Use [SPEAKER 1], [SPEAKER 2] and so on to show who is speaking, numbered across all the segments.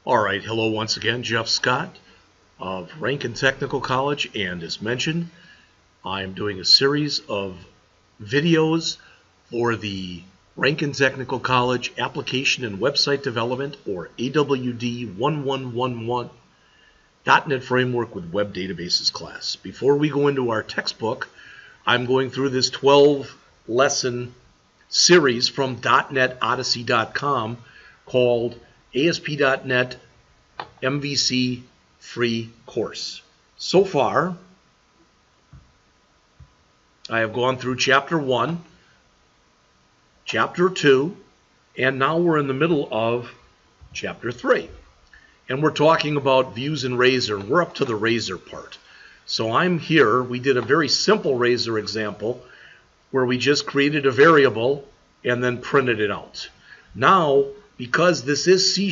[SPEAKER 1] All right, hello once again, Jeff Scott of Rankin Technical College, and as mentioned, I am doing a series of videos for the Rankin Technical College Application and Website Development, or AWD1111 .NET Framework with Web Databases class. Before we go into our textbook, I'm going through this 12-lesson series from DotNetOdyessy.com called ASP.NET MVC free course. So far, I have gone through Chapter 1, Chapter 2, and now we're in the middle of Chapter 3. And we're talking about views in Razor, and we're up to the Razor part. So I'm here. We did a very simple Razor example where we just created a variable and then printed it out. Now, because this is C#,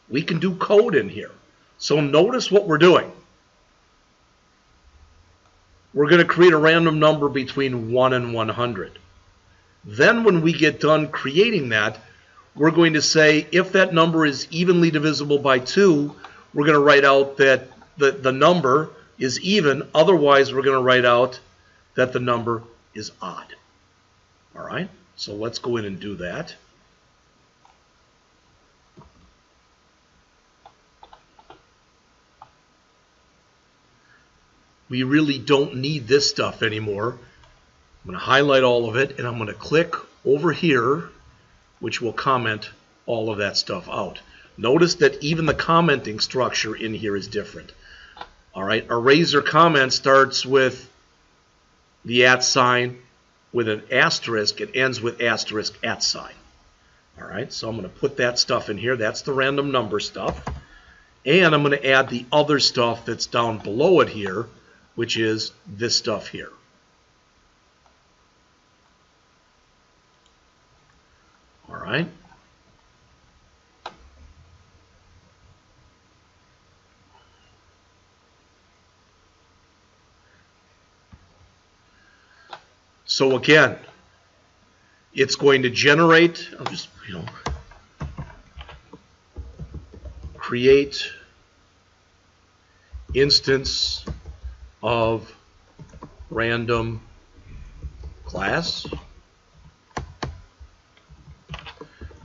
[SPEAKER 1] we can do code in here. So notice what we're doing. We're going to create a random number between 1 and 100. Then when we get done creating that, we're going to say if that number is evenly divisible by 2, we're going to write out that the number is even. Otherwise, we're going to write out that the number is odd. All right? So let's go in and do that. We really don't need this stuff anymore. I'm going to highlight all of it, and I'm going to click over here, which will comment all of that stuff out. Notice that even the commenting structure in here is different. All right, a Razor comment starts with the @ sign with an asterisk. It ends with asterisk @ sign. All right, so I'm going to put that stuff in here. That's the random number stuff. And I'm going to add the other stuff that's down below it here, which is this stuff here. All right. So again, it's going to generate, I'll just, create instance of random class,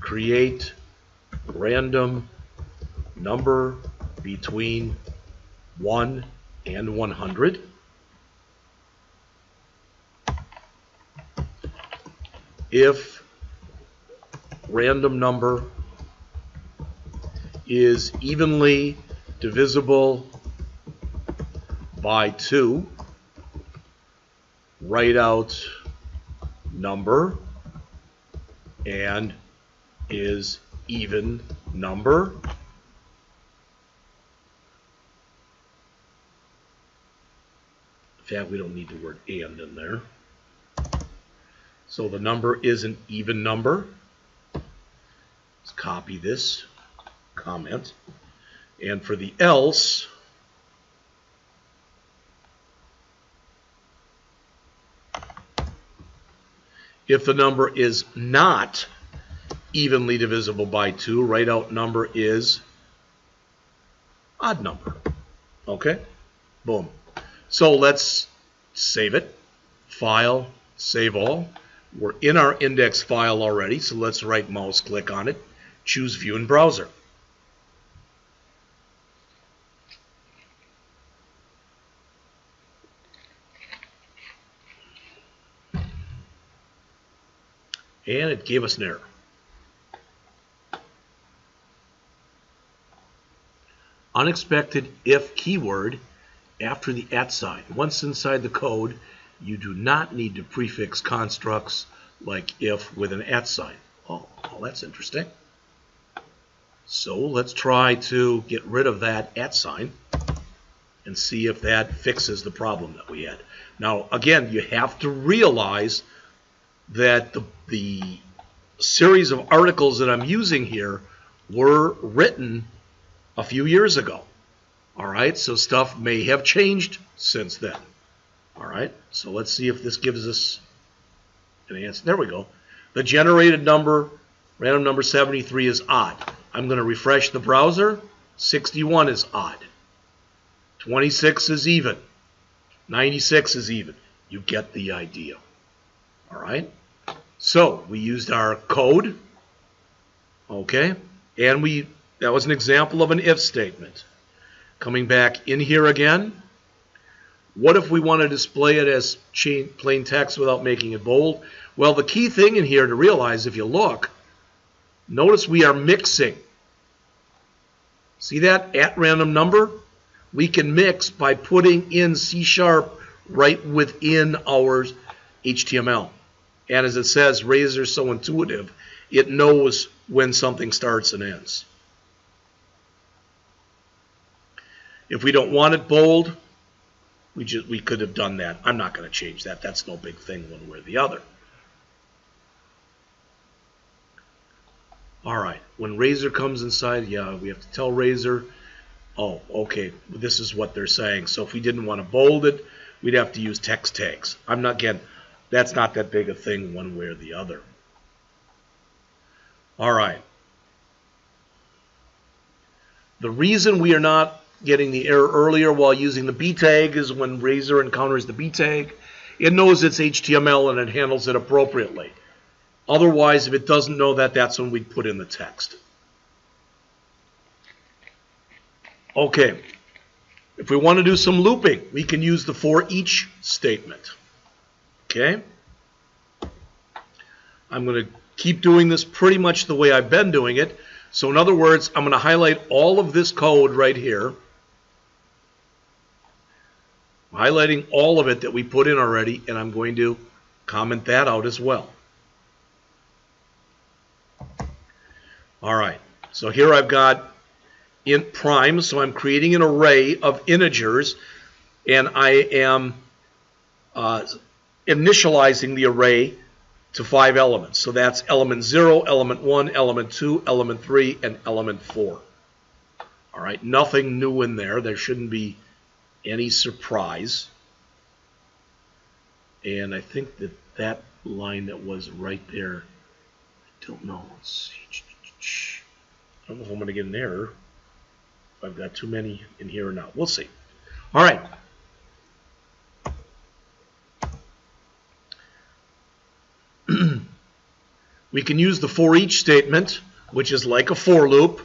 [SPEAKER 1] create random number between 1 and 100, if random number is evenly divisible by 2, write out number and is even number. In fact, we don't need the word and in there. So the number is an even number. Let's copy this comment. And for the else, if the number is not evenly divisible by 2, write out number is odd number. Okay? Boom. So let's save it. File, save all. We're in our index file already, so let's right mouse click on it, choose View in Browser. And it gave us an error. Unexpected if keyword after the @ sign. Once inside the code, you do not need to prefix constructs like if with an @ sign. Oh, well, that's interesting. So let's try to get rid of that @ sign and see if that fixes the problem that we had. Now, again, you have to realize that the series of articles that I'm using here were written a few years ago. All right, so stuff may have changed since then. All right, so let's see if this gives us an answer. There we go. The generated number, random number 73, is odd. I'm going to refresh the browser. 61 is odd. 26 is even. 96 is even. You get the idea. All right? So we used our code. Okay? And that was an example of an if statement. Coming back in here again. What if we want to display it as plain text without making it bold? Well, the key thing in here to realize, if you look, notice we are mixing. See that at random number? We can mix by putting in C# right within our HTML. And as it says, Razor's so intuitive, it knows when something starts and ends. If we don't want it bold, we could have done that. I'm not going to change that. That's no big thing one way or the other. All right. When Razor comes inside, yeah, we have to tell Razor, oh, okay, this is what they're saying. So if we didn't want to bold it, we'd have to use text tags. Again, that's not that big a thing one way or the other. All right. The reason we are not getting the error earlier while using the B tag is when Razor encounters the B tag, it knows it's HTML and it handles it appropriately. Otherwise, if it doesn't know that, that's when we'd put in the text. Okay. If we want to do some looping, we can use the for each statement. Okay? I'm going to keep doing this pretty much the way I've been doing it. So in other words, I'm going to highlight all of this code right here. I'm highlighting all of it that we put in already, and I'm going to comment that out as well. All right. So here I've got int prime, so I'm creating an array of integers, and I am initializing the array to 5 elements. So that's element 0, element 1, element 2, element 3, and element 4. All right, nothing new in there. There shouldn't be any surprise. And I think that line that was right there, I don't know. Let's see. I don't know if I'm going to get an error. If I've got too many in here or not. We'll see. All right. We can use the for each statement, which is like a for loop,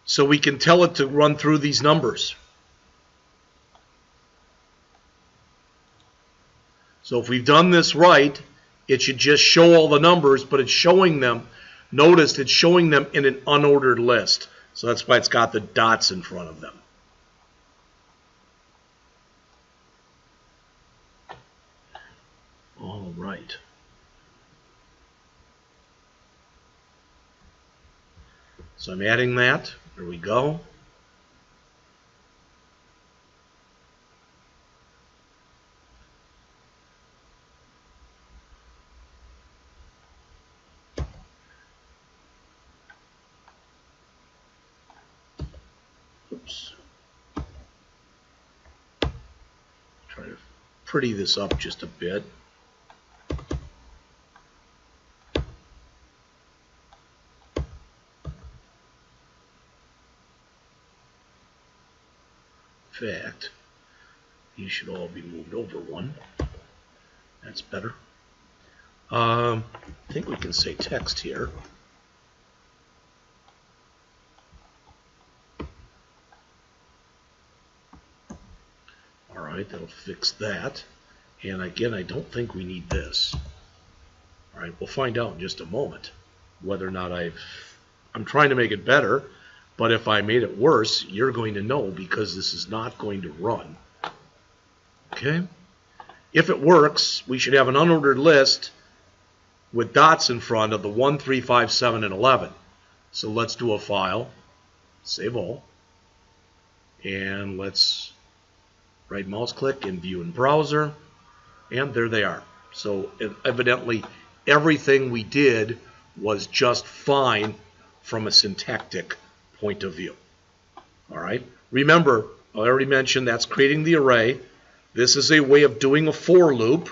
[SPEAKER 1] so we can tell it to run through these numbers. So if we've done this right, it should just show all the numbers, but it's showing them, notice it's showing them in an unordered list. So that's why it's got the dots in front of them. All right. So I'm adding that. There we go. Oops. Try to pretty this up just a bit. In fact, these should all be moved over one. That's better. I think we can say text here. All right, that'll fix that. And again, I don't think we need this. All right, we'll find out in just a moment whether or not I'm trying to make it better. But if I made it worse, you're going to know because this is not going to run. Okay? If it works, we should have an unordered list with dots in front of the 1, 3, 5, 7, and 11. So let's do a file, save all, and let's right mouse click and view in browser, and there they are. So evidently everything we did was just fine from a syntactic point of view. All right. Remember, I already mentioned that's creating the array. This is a way of doing a for loop.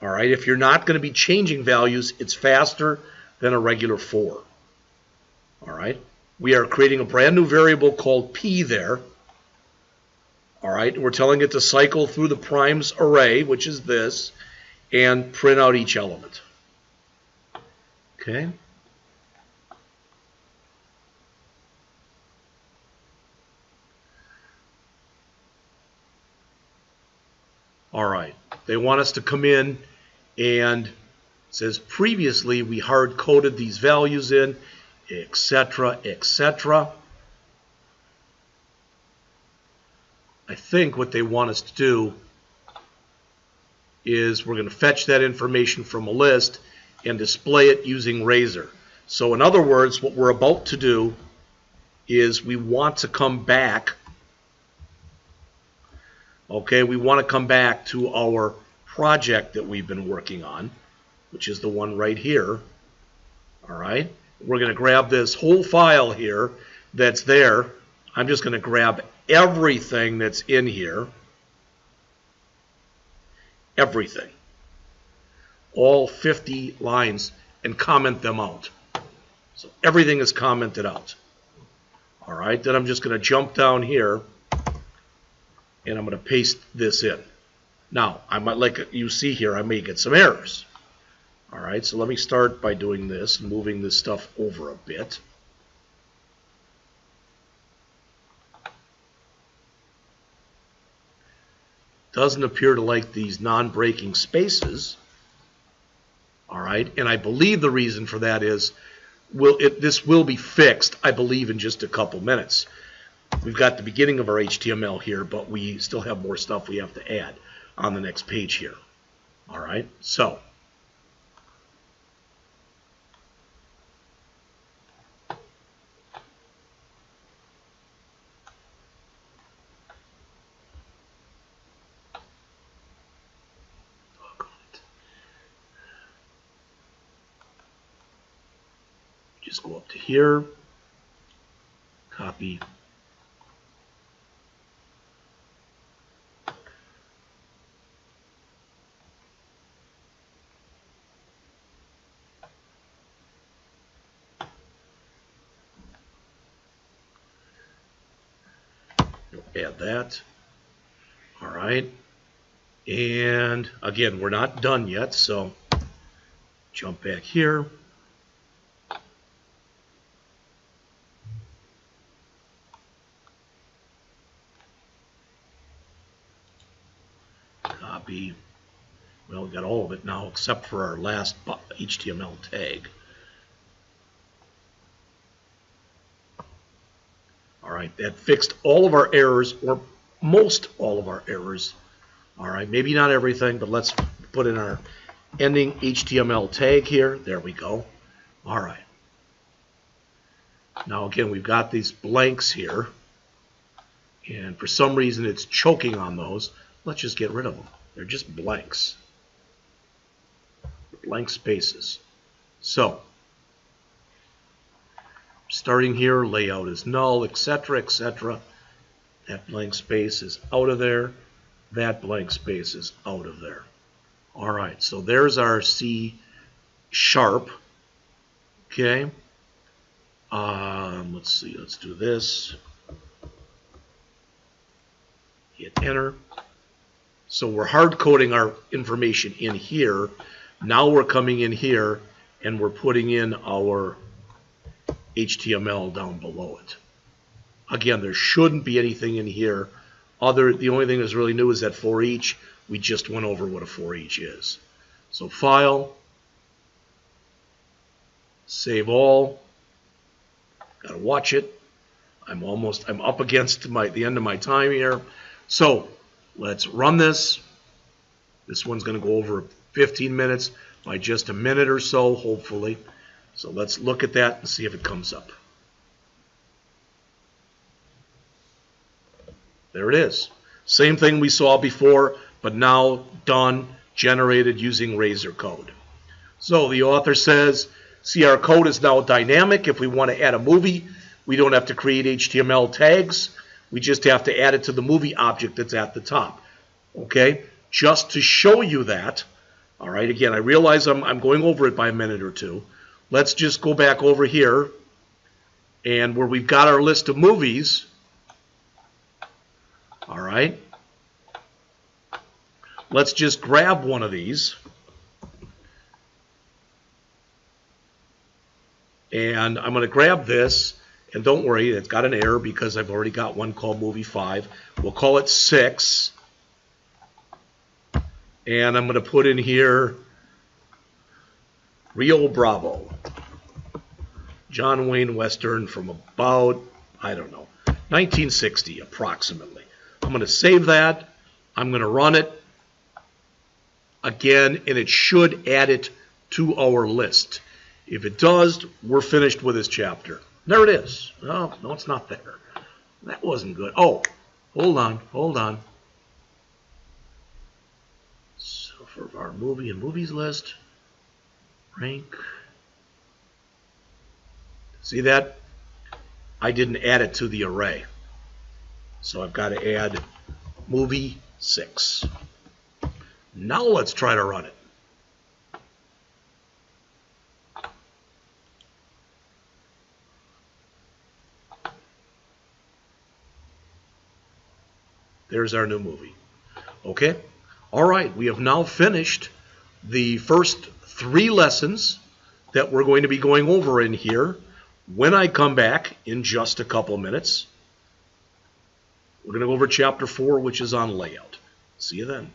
[SPEAKER 1] All right. If you're not going to be changing values, it's faster than a regular for. All right. We are creating a brand new variable called P there. All right. We're telling it to cycle through the primes array, which is this, and print out each element. Okay. All right. They want us to come in and it says previously we hard coded these values in, etc., etc. I think what they want us to do is we're going to fetch that information from a list and display it using Razor. So in other words, what we're about to do is we want to come back. Okay, we want to come back to our project that we've been working on, which is the one right here. All right, we're going to grab this whole file here that's there. I'm just going to grab everything that's in here. Everything. All 50 lines, and comment them out. So everything is commented out. All right, then I'm just going to jump down here and I'm going to paste this in. Now, I might, like you see here, I may get some errors. All right, so let me start by doing this, moving this stuff over a bit. Doesn't appear to like these non-breaking spaces. All right, and I believe the reason for that is this will be fixed, I believe, in just a couple minutes. We've got the beginning of our HTML here, but we still have more stuff we have to add on the next page here. All right, so just go up to here, copy. Add that. All right. And again, we're not done yet, so jump back here. Copy. Well, we got all of it now except for our last HTML tag. All right, that fixed all of our errors, or most all of our errors. All right, maybe not everything, but let's put in our ending HTML tag here. There we go. All right. Now again, we've got these blanks here, and for some reason it's choking on those. Let's just get rid of them. They're just blanks. Blank spaces. So, starting here, layout is null, etc., etc. That blank space is out of there. That blank space is out of there. All right, so there's our C#. Okay. Let's see. Let's do this. Hit enter. So we're hard coding our information in here. Now we're coming in here and we're putting in our HTML down below it. Again, there shouldn't be anything in here. The only thing that's really new is that for each. We just went over what a for each is. So file, save all. Got to watch it. I'm up against the end of my time here. So let's run this. This one's going to go over 15 minutes by just a minute or so, hopefully. So let's look at that and see if it comes up. There it is. Same thing we saw before, but now done, generated using Razor code. So the author says, see, our code is now dynamic. If we want to add a movie, we don't have to create HTML tags. We just have to add it to the movie object that's at the top. Okay? Just to show you that, all right, again, I realize I'm going over it by a minute or two. Let's just go back over here And where we've got our list of movies, all right, let's just grab one of these. And I'm going to grab this, and don't worry, it's got an error because I've already got one called Movie 5. We'll call it 6. And I'm going to put in here Rio Bravo, John Wayne Western from about, I don't know, 1960 approximately. I'm going to save that. I'm going to run it again, and it should add it to our list. If it does, we're finished with this chapter. There it is. Oh, no, it's not there. That wasn't good. Oh, hold on. So for our movie and movies list, rank. See that? I didn't add it to the array. So I've got to add movie 6. Now let's try to run it. There's our new movie. Okay? All right, we have now finished the first 3 lessons that we're going to be going over in here. When I come back in just a couple minutes, we're going to go over Chapter 4, which is on layout. See you then.